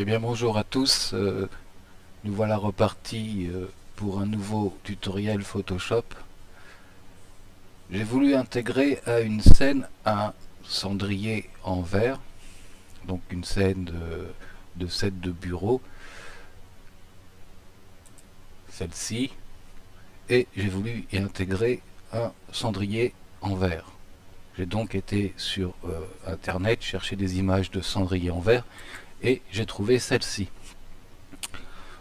Eh bien bonjour à tous, nous voilà repartis pour un nouveau tutoriel Photoshop. J'ai voulu intégrer à une scène un cendrier en verre, donc une scène de set de bureau, celle-ci, et j'ai voulu y intégrer un cendrier en verre. J'ai donc été sur internet chercher des images de cendrier en verre et j'ai trouvé celle-ci.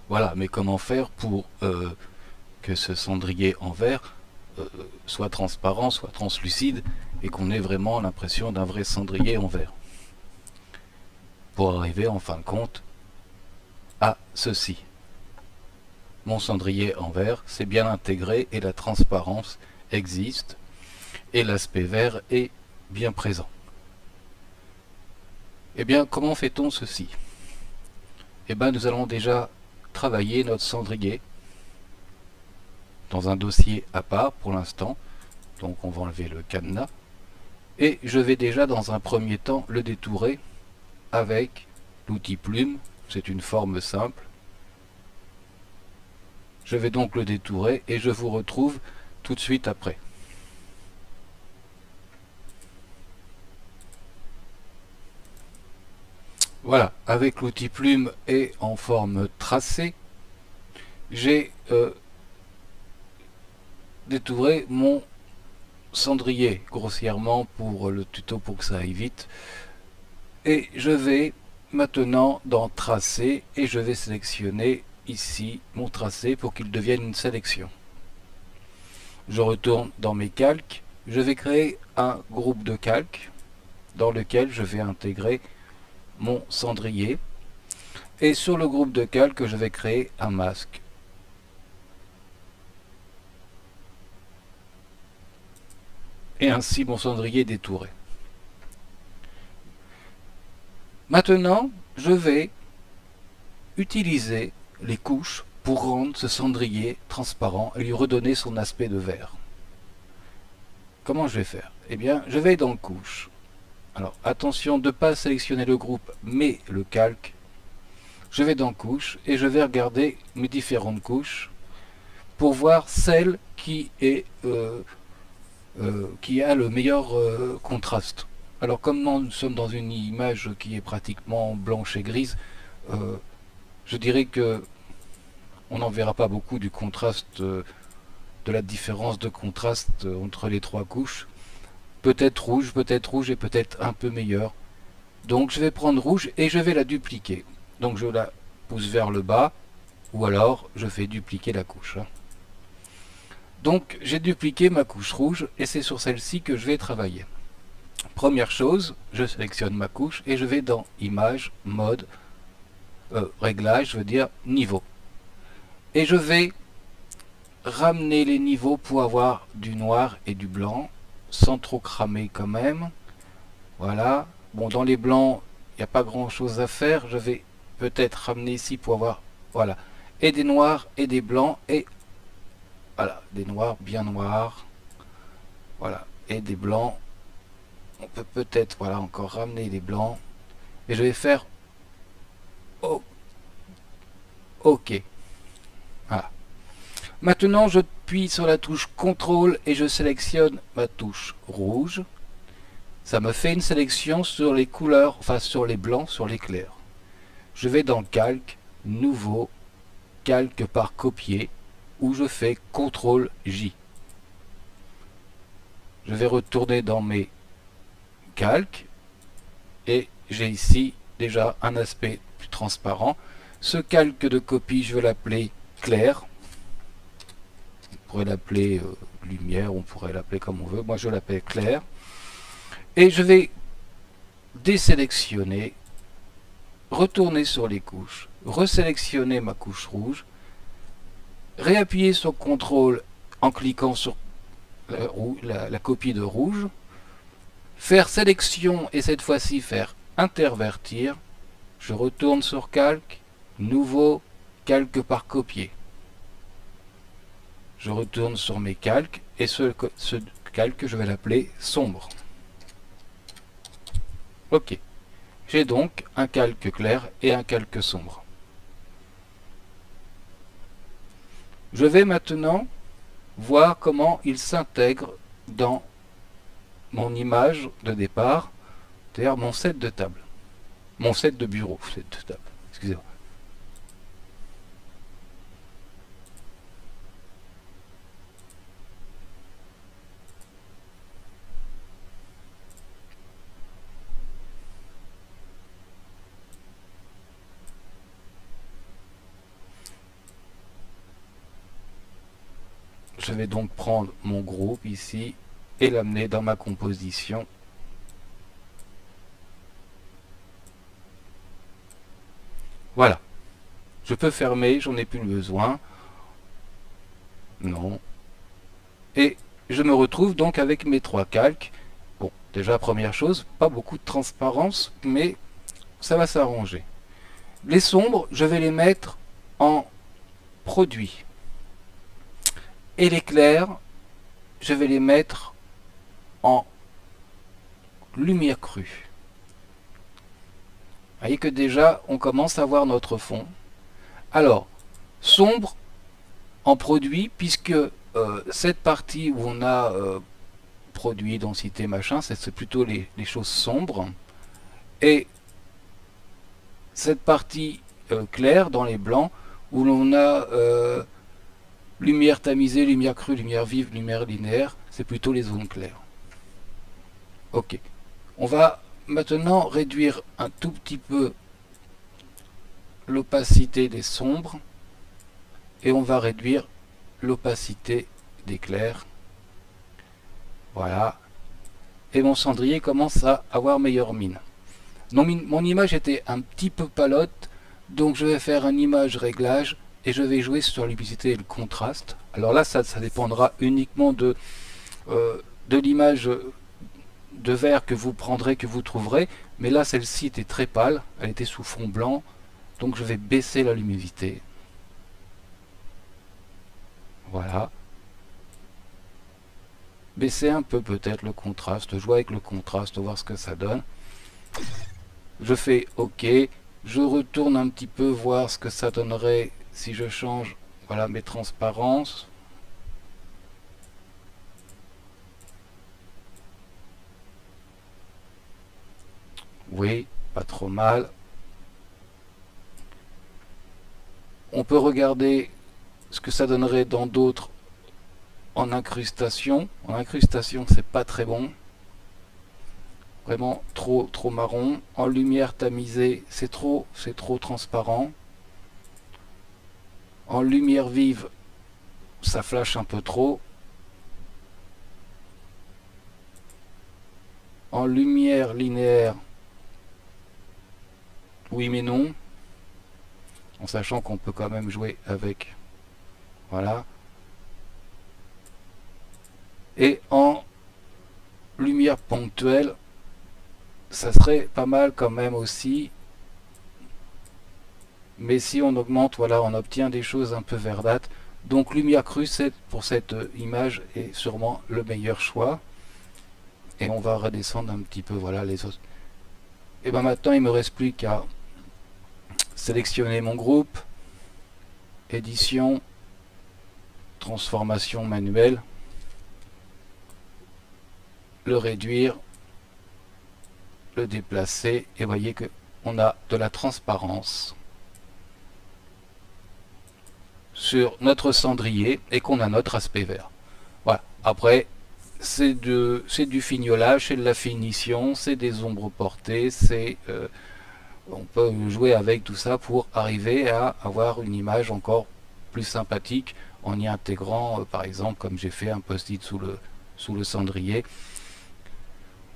Voilà, mais comment faire pour que ce cendrier en verre soit transparent, soit translucide et qu'on ait vraiment l'impression d'un vrai cendrier en verre. Pour arriver en fin de compte à ceci. Mon cendrier en verre, c'est bien intégré et la transparence existe et l'aspect vert est bien présent. Eh bien, comment fait-on ceci? Eh bien, nous allons déjà travailler notre cendrier dans un dossier à part pour l'instant. Donc on va enlever le cadenas. Et je vais déjà dans un premier temps le détourer avec l'outil plume. C'est une forme simple. Je vais donc le détourer et je vous retrouve tout de suite après. Voilà, avec l'outil plume et en forme tracée, j'ai détouré mon cendrier grossièrement pour le tuto pour que ça aille vite. Et je vais maintenant dans tracer et je vais sélectionner ici mon tracé pour qu'il devienne une sélection. Je retourne dans mes calques, je vais créer un groupe de calques dans lequel je vais intégrer mon cendrier et sur le groupe de calques je vais créer un masque. Et ainsi mon cendrier est détouré. Maintenant, je vais utiliser les couches pour rendre ce cendrier transparent et lui redonner son aspect de verre. Comment je vais faire? Eh bien, je vais dans couches. Alors, attention de ne pas sélectionner le groupe, mais le calque. Je vais dans couches et je vais regarder mes différentes couches pour voir celle qui a le meilleur contraste. Alors, comme nous sommes dans une image qui est pratiquement blanche et grise, je dirais que on n'en verra pas beaucoup du contraste, de la différence de contraste entre les trois couches. Peut-être rouge et peut-être un peu meilleur. Donc je vais prendre rouge et je vais la dupliquer. Donc je la pousse vers le bas ou alors je fais dupliquer la couche. Donc j'ai dupliqué ma couche rouge et c'est sur celle-ci que je vais travailler. Première chose, je sélectionne ma couche et je vais dans Image, Mode, Réglage, je veux dire Niveau. Et je vais ramener les niveaux pour avoir du noir et du blanc, sans trop cramer quand même. Voilà. Bon, dans les blancs, il n'y a pas grand chose à faire. Je vais peut-être ramener ici pour avoir, voilà, et des noirs et des blancs, et voilà, des noirs bien noirs, voilà, et des blancs. On peut peut-être, voilà, encore ramener les blancs. Et je vais faire OK. Voilà. Maintenant, je appuie sur la touche CTRL et je sélectionne ma touche rouge. Ça me fait une sélection sur les couleurs, enfin sur les blancs, sur les clairs. Je vais dans Calque, Nouveau, Calque par copier, où je fais CTRL J. Je vais retourner dans mes calques et j'ai ici déjà un aspect plus transparent. Ce calque de copie, je vais l'appeler clair. On pourrait l'appeler lumière, on pourrait l'appeler comme on veut. Moi, je l'appelle clair. Et je vais désélectionner, retourner sur les couches, resélectionner ma couche rouge, réappuyer sur CTRL en cliquant sur la copie de rouge, faire sélection et cette fois-ci faire intervertir. Je retourne sur calque, nouveau, calque par copier. Je retourne sur mes calques et ce calque je vais l'appeler sombre. OK. J'ai donc un calque clair et un calque sombre. Je vais maintenant voir comment il s'intègre dans mon image de départ, c'est-à-dire mon set de table. Mon set de bureau, set de table, excusez-moi. Je vais donc prendre mon groupe ici et l'amener dans ma composition. Voilà. Je peux fermer, j'en ai plus besoin. Non. Et je me retrouve donc avec mes trois calques. Bon, déjà première chose, pas beaucoup de transparence, mais ça va s'arranger. Les sombres, je vais les mettre en produit. Et les clairs, je vais les mettre en lumière crue. Vous voyez que déjà, on commence à voir notre fond. Alors, sombre en produit, puisque cette partie où on a produit, densité, machin, c'est plutôt les choses sombres. Et cette partie claire dans les blancs, où l'on a lumière tamisée, lumière crue, lumière vive, lumière linéaire, c'est plutôt les zones claires. Ok. On va maintenant réduire un tout petit peu l'opacité des sombres et on va réduire l'opacité des clairs. Voilà. Et mon cendrier commence à avoir meilleure mine. Mon image était un petit peu palote, donc je vais faire un image réglage et je vais jouer sur l'opacité et le contraste. Alors là, ça dépendra uniquement de l'image de vert que vous prendrez, que vous trouverez. Mais là, celle-ci était très pâle, elle était sous fond blanc, donc je vais baisser la luminosité. Voilà. Baisser un peu peut-être le contraste, jouer avec le contraste, voir ce que ça donne. Je fais OK, je retourne un petit peu voir ce que ça donnerait si je change, voilà, mes transparences. Oui, pas trop mal. On peut regarder ce que ça donnerait dans d'autres en incrustation. En incrustation, c'est pas très bon. Vraiment trop marron. En lumière tamisée, c'est trop transparent. En lumière vive, ça flash un peu trop. En lumière linéaire, oui mais non. En sachant qu'on peut quand même jouer avec. Voilà. Et en lumière ponctuelle, ça serait pas mal quand même aussi. Mais si on augmente, voilà, on obtient des choses un peu verdâtres. Donc lumière crue, pour cette image est sûrement le meilleur choix. Et on va redescendre un petit peu, voilà, les autres. Et bien maintenant, il me reste plus qu'à sélectionner mon groupe, édition, transformation manuelle, le réduire, le déplacer, et voyez que on a de la transparence sur notre cendrier et qu'on a notre aspect vert. Voilà. Après, c'est du fignolage, c'est de la finition, c'est des ombres portées, on peut jouer avec tout ça pour arriver à avoir une image encore plus sympathique en y intégrant, par exemple, comme j'ai fait un post-it sous le cendrier,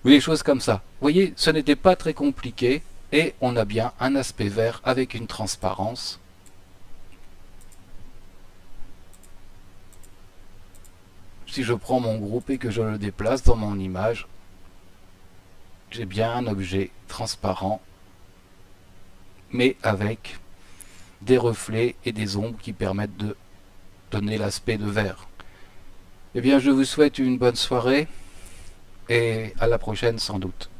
ou des choses comme ça. Vous voyez, ce n'était pas très compliqué et on a bien un aspect vert avec une transparence. Si je prends mon groupe et que je le déplace dans mon image, j'ai bien un objet transparent, mais avec des reflets et des ombres qui permettent de donner l'aspect de vert. Eh bien, je vous souhaite une bonne soirée et à la prochaine sans doute.